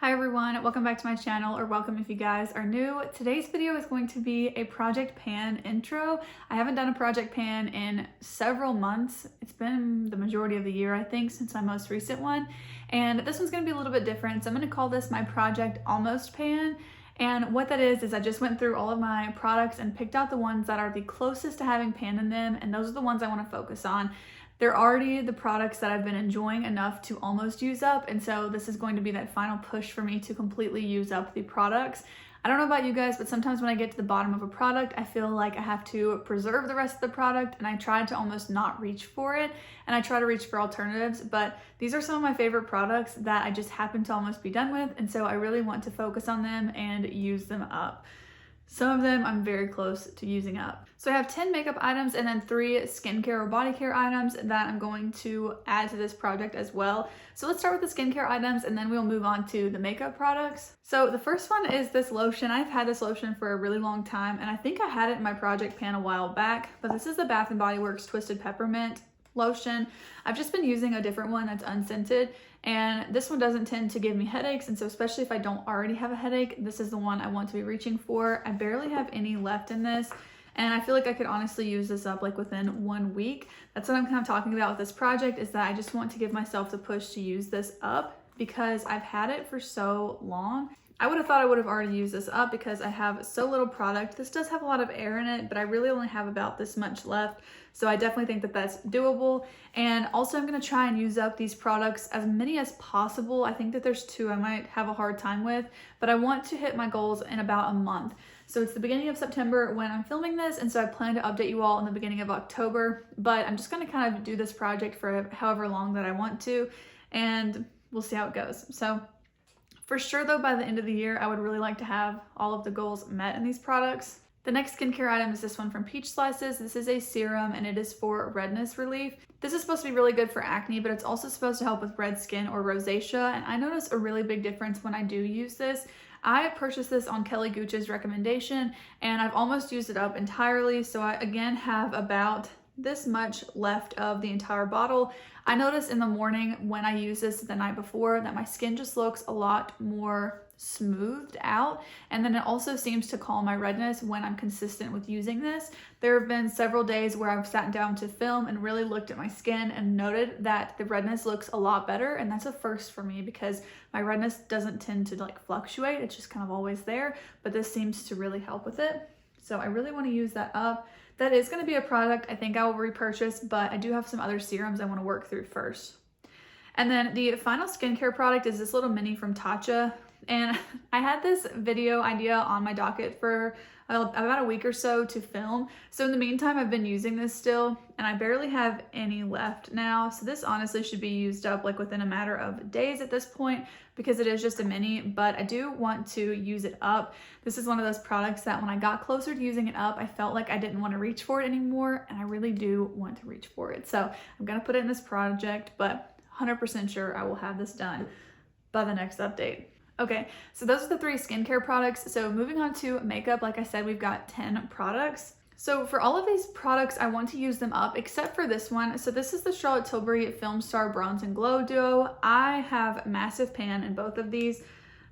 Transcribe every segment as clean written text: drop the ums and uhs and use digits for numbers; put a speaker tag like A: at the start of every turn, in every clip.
A: Hi everyone, welcome back to my channel, or welcome if you guys are new. Today's video is going to be a project pan intro. I haven't done a project pan in several months. It's been the majority of the year, I think, since my most recent one. And this one's gonna be a little bit different. So I'm gonna call this my project almost pan. And what that is I just went through all of my products and picked out the ones that are the closest to having pan in them. And those are the ones I wanna focus on. They're already the products that I've been enjoying enough to almost use up, and so this is going to be that final push for me to completely use up the products. I don't know about you guys, but sometimes when I get to the bottom of a product, I feel like I have to preserve the rest of the product, and I try to almost not reach for it, and I try to reach for alternatives, but these are some of my favorite products that I just happen to almost be done with, and so I really want to focus on them and use them up. Some of them I'm very close to using up. So I have 10 makeup items and then 3 skincare or body care items that I'm going to add to this project as well. So let's start with the skincare items and then we'll move on to the makeup products. So the first one is this lotion. I've had this lotion for a really long time and I think I had it in my project pan a while back, but this is the Bath & Body Works Twisted Peppermint lotion. I've just been using a different one that's unscented, and this one doesn't tend to give me headaches, and so especially if I don't already have a headache, this is the one I want to be reaching for. I barely have any left in this, and I feel like I could honestly use this up like within 1 week. That's what I'm kind of talking about with this project, is that I just want to give myself the push to use this up because I've had it for so long. I would have thought I would have already used this up because I have so little product. This does have a lot of air in it, but I really only have about this much left. So I definitely think that that's doable. And also I'm gonna try and use up these products, as many as possible. I think that there's 2 I might have a hard time with, but I want to hit my goals in about a month. So it's the beginning of September when I'm filming this, and so I plan to update you all in the beginning of October, but I'm just gonna kind of do this project for however long that I want to, and we'll see how it goes. So for sure though, by the end of the year, I would really like to have all of the goals met in these products. The next skincare item is this one from Peach Slices. This is a serum and it is for redness relief. This is supposed to be really good for acne, but it's also supposed to help with red skin or rosacea. And I notice a really big difference when I do use this. I purchased this on Kelly Gooch's recommendation and I've almost used it up entirely. So I again have about this much left of the entire bottle. I notice in the morning when I use this the night before that my skin just looks a lot more smoothed out, and then it also seems to calm my redness when I'm consistent with using this. There have been several days where I've sat down to film and really looked at my skin and noted that the redness looks a lot better, and that's a first for me because my redness doesn't tend to like fluctuate. It's just kind of always there, but this seems to really help with it. So I really want to use that up. That is going to be a product I think I will repurchase, but I do have some other serums I want to work through first. And then the final skincare product is this little mini from Tatcha. And I had this video idea on my docket for about a week or so to film. So in the meantime, I've been using this still, and I barely have any left now. So this honestly should be used up like within a matter of days at this point because it is just a mini, but I do want to use it up. This is one of those products that when I got closer to using it up, I felt like I didn't want to reach for it anymore, and I really do want to reach for it. So I'm gonna put it in this project, but 100% sure I will have this done by the next update. Okay, so those are the 3 skincare products. So moving on to makeup, like I said, we've got 10 products. So for all of these products, I want to use them up except for this one. So this is the Charlotte Tilbury Film Star Bronze and Glow Duo. I have massive pan in both of these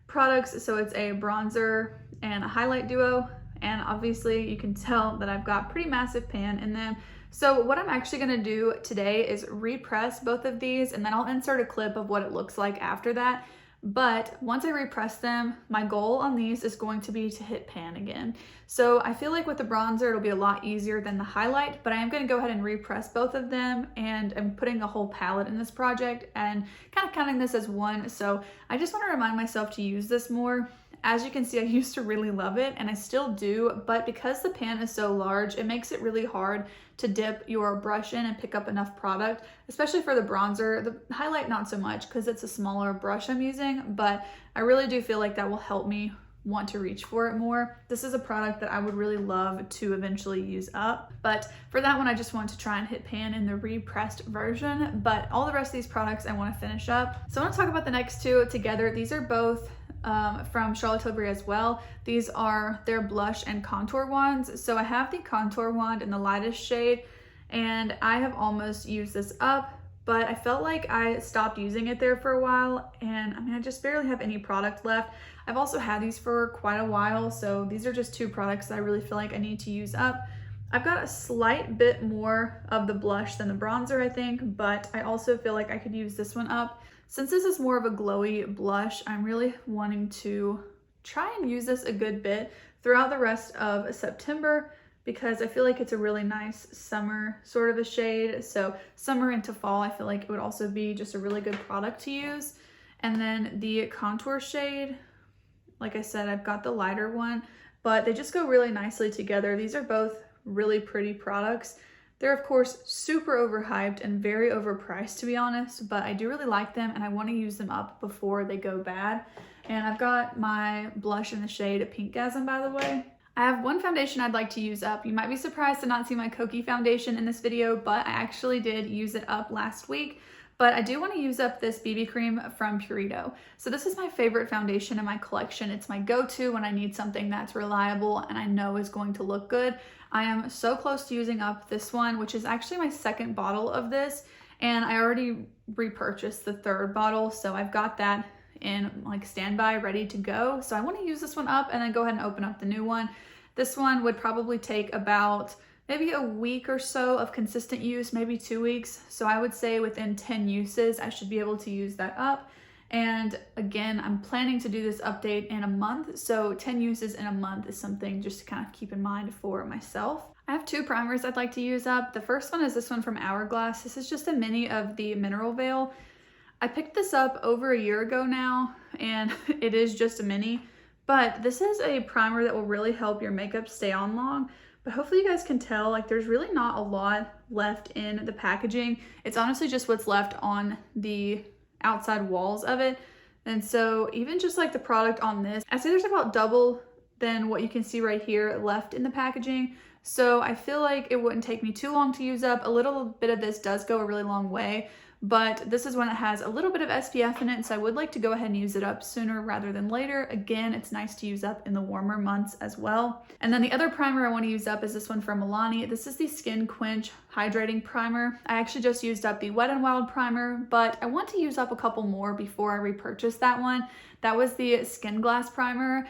A: products. So it's a bronzer and a highlight duo. And obviously you can tell that I've got pretty massive pan in them. So what I'm actually gonna do today is repress both of these, and then I'll insert a clip of what it looks like after that. But once I repress them, my goal on these is going to be to hit pan again. So I feel like with the bronzer, it'll be a lot easier than the highlight, but I am gonna go ahead and repress both of them, and I'm putting a whole palette in this project and kind of counting this as one. So I just wanna remind myself to use this more. As you can see, I used to really love it and I still do, but because the pan is so large, it makes it really hard to dip your brush in and pick up enough product, especially for the bronzer. The highlight, not so much because it's a smaller brush I'm using, but I really do feel like that will help me want to reach for it more. This is a product that I would really love to eventually use up, but for that one, I just want to try and hit pan in the repressed version, but all the rest of these products I want to finish up. So I want to talk about the next 2 together. These are both from Charlotte Tilbury as well. These are their blush and contour wands. So I have the contour wand in the lightest shade, and I have almost used this up, but I felt like I stopped using it there for a while, and I mean, I just barely have any product left. I've also had these for quite a while, so these are just two products that I really feel like I need to use up. I've got a slight bit more of the blush than the bronzer, I think, but I also feel like I could use this one up. Since this is more of a glowy blush, I'm really wanting to try and use this a good bit throughout the rest of September, because I feel like it's a really nice summer sort of a shade. So summer into fall, I feel like it would also be just a really good product to use. And then the contour shade, like I said, I've got the lighter one, but they just go really nicely together. These are both really pretty products. They're of course super overhyped and very overpriced, to be honest, but I do really like them and I want to use them up before they go bad. And I've got my blush in the shade Pinkgasm, by the way. I have one foundation I'd like to use up. You might be surprised to not see my Kokie foundation in this video, but I actually did use it up last week. But I do want to use up this BB cream from Purito. So this is my favorite foundation in my collection. It's my go-to when I need something that's reliable and I know is going to look good. I am so close to using up this one, which is actually my second bottle of this, and I already repurchased the third bottle, so I've got that in like standby, ready to go. So I want to use this one up and then go ahead and open up the new one. This one would probably take about maybe a week or so of consistent use, maybe 2 weeks. So I would say within 10 uses, I should be able to use that up. And again, I'm planning to do this update in a month. So 10 uses in a month is something just to kind of keep in mind for myself. I have two primers I'd like to use up. The first one is this one from Hourglass. This is just a mini of the Mineral Veil. I picked this up over a year ago now, and it is just a mini, but this is a primer that will really help your makeup stay on long. But hopefully you guys can tell, like, there's really not a lot left in the packaging. It's honestly just what's left on the outside walls of it. And so even just like the product on this, I'd say there's about double than what you can see right here left in the packaging. So I feel like it wouldn't take me too long to use up. A little bit of this does go a really long way, but this is one that has a little bit of SPF in it, so I would like to go ahead and use it up sooner rather than later. Again, it's nice to use up in the warmer months as well. And then the other primer I want to use up is this one from Milani. This is the Skin Quench Hydrating Primer. I actually just used up the Wet n Wild primer, but I want to use up a couple more before I repurchase that one. That was the Skin Glass primer.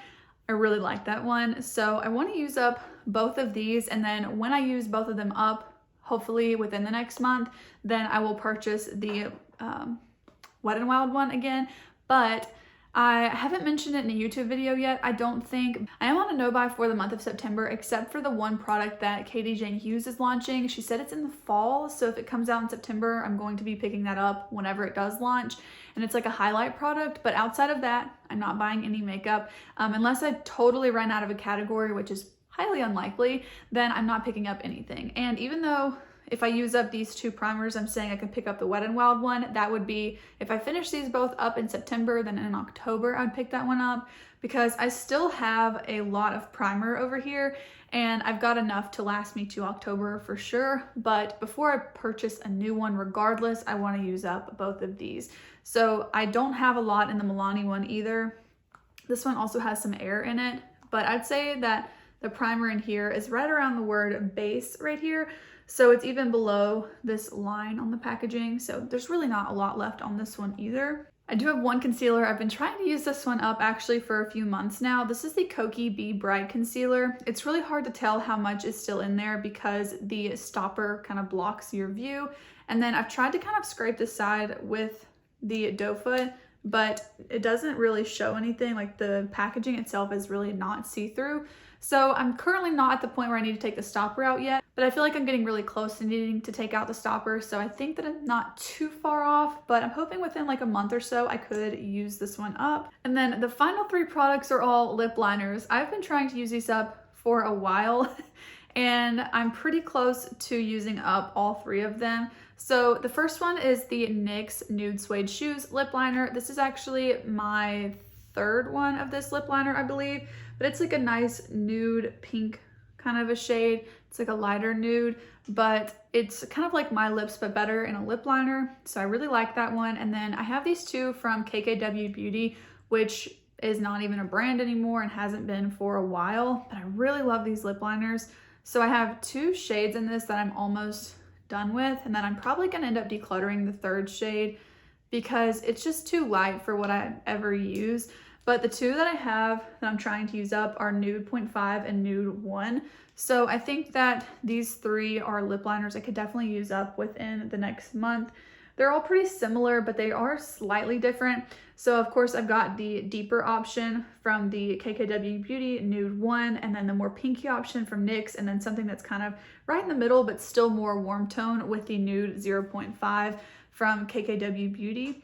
A: I really like that one. So I want to use up both of these, and then when I use both of them up, hopefully within the next month, then I will purchase the Wet n Wild one again. But I haven't mentioned it in a YouTube video yet, I don't think. I am on a no-buy for the month of September, except for the one product that Katie Jane Hughes is launching. She said it's in the fall, so if it comes out in September, I'm going to be picking that up whenever it does launch. And it's like a highlight product, but outside of that, I'm not buying any makeup. Unless I totally run out of a category, which is highly unlikely, then I'm not picking up anything. And even though if I use up these two primers, I'm saying I can pick up the Wet n Wild one, that would be, if I finish these both up in September, then in October I'd pick that one up, because I still have a lot of primer over here and I've got enough to last me to October for sure. But before I purchase a new one, regardless, I want to use up both of these. So I don't have a lot in the Milani one either. This one also has some air in it, but I'd say that the primer in here is right around the word base right here. So it's even below this line on the packaging. So there's really not a lot left on this one either. I do have one concealer. I've been trying to use this one up actually for a few months now. This is the Kokie Be Bright Concealer. It's really hard to tell how much is still in there because the stopper kind of blocks your view. And then I've tried to kind of scrape the side with the doe foot, but it doesn't really show anything. Like the packaging itself is really not see-through. So I'm currently not at the point where I need to take the stopper out yet, but I feel like I'm getting really close to needing to take out the stopper. So I think that I'm not too far off, but I'm hoping within like a month or so I could use this one up. And then the final three products are all lip liners. I've been trying to use these up for a while and I'm pretty close to using up all three of them. So the first one is the NYX Nude Suede Shoes lip liner. This is actually my third one of this lip liner, I believe, but it's like a nice nude pink kind of a shade. It's like a lighter nude, but it's kind of like my lips but better in a lip liner. So I really like that one. And then I have these two from KKW Beauty, which is not even a brand anymore and hasn't been for a while, but I really love these lip liners. So I have two shades in this that I'm almost done with. And then I'm probably gonna end up decluttering the third shade because it's just too light for what I ever use. But the two that I have that I'm trying to use up are Nude 0.5 and Nude 1. So I think that these three are lip liners I could definitely use up within the next month. They're all pretty similar, but they are slightly different. So of course I've got the deeper option from the KKW Beauty Nude 1, and then the more pinky option from NYX, and then something that's kind of right in the middle but still more warm tone with the Nude 0.5 from KKW Beauty.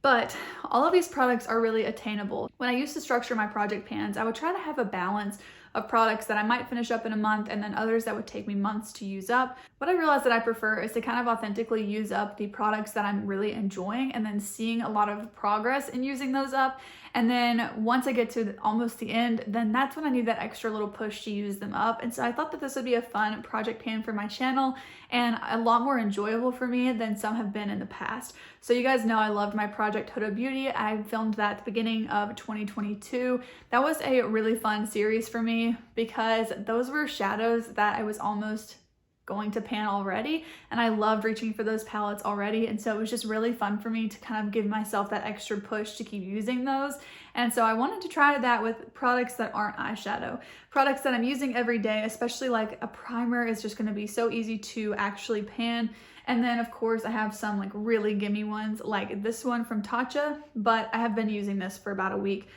A: But all of these products are really attainable. When I used to structure my project pans, I would try to have a balance of products that I might finish up in a month and then others that would take me months to use up. What I realized that I prefer is to kind of authentically use up the products that I'm really enjoying and then seeing a lot of progress in using those up. And then once I get to almost the end, then that's when I need that extra little push to use them up. And so I thought that this would be a fun project pan for my channel and a lot more enjoyable for me than some have been in the past. So you guys know I loved my project Huda Beauty. I filmed that at the beginning of 2022. That was a really fun series for me because those were shadows that I was almost going to pan already, and I loved reaching for those palettes already, and so it was just really fun for me to kind of give myself that extra push to keep using those. And so I wanted to try that with products that aren't eyeshadow, products that I'm using every day, especially like a primer is just going to be so easy to actually pan. And then of course I have some like really gimme ones like this one from Tatcha, but I have been using this for about a week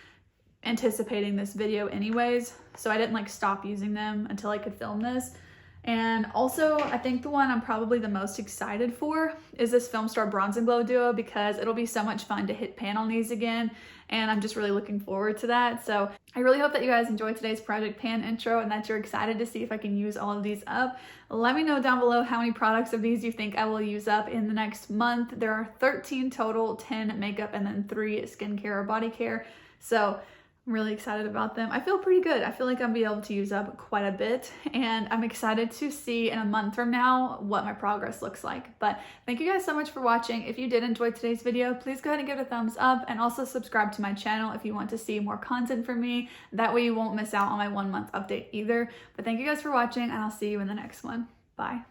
A: anticipating this video anyways, so I didn't like stop using them until I could film this. And also, I think the one I'm probably the most excited for is this Filmstar Bronze and Glow Duo because it'll be so much fun to hit pan on these again, and I'm just really looking forward to that. So I really hope that you guys enjoyed today's project pan intro and that you're excited to see if I can use all of these up. Let me know down below how many products of these you think I will use up in the next month. There are 13 total, 10 makeup and then 3 skincare or body care. So I'm really excited about them. I feel pretty good. I feel like I'll be able to use up quite a bit, and I'm excited to see in a month from now what my progress looks like. But thank you guys so much for watching. If you did enjoy today's video, please go ahead and give it a thumbs up, and also subscribe to my channel if you want to see more content from me. That way you won't miss out on my 1 month update either. But thank you guys for watching, and I'll see you in the next one. Bye.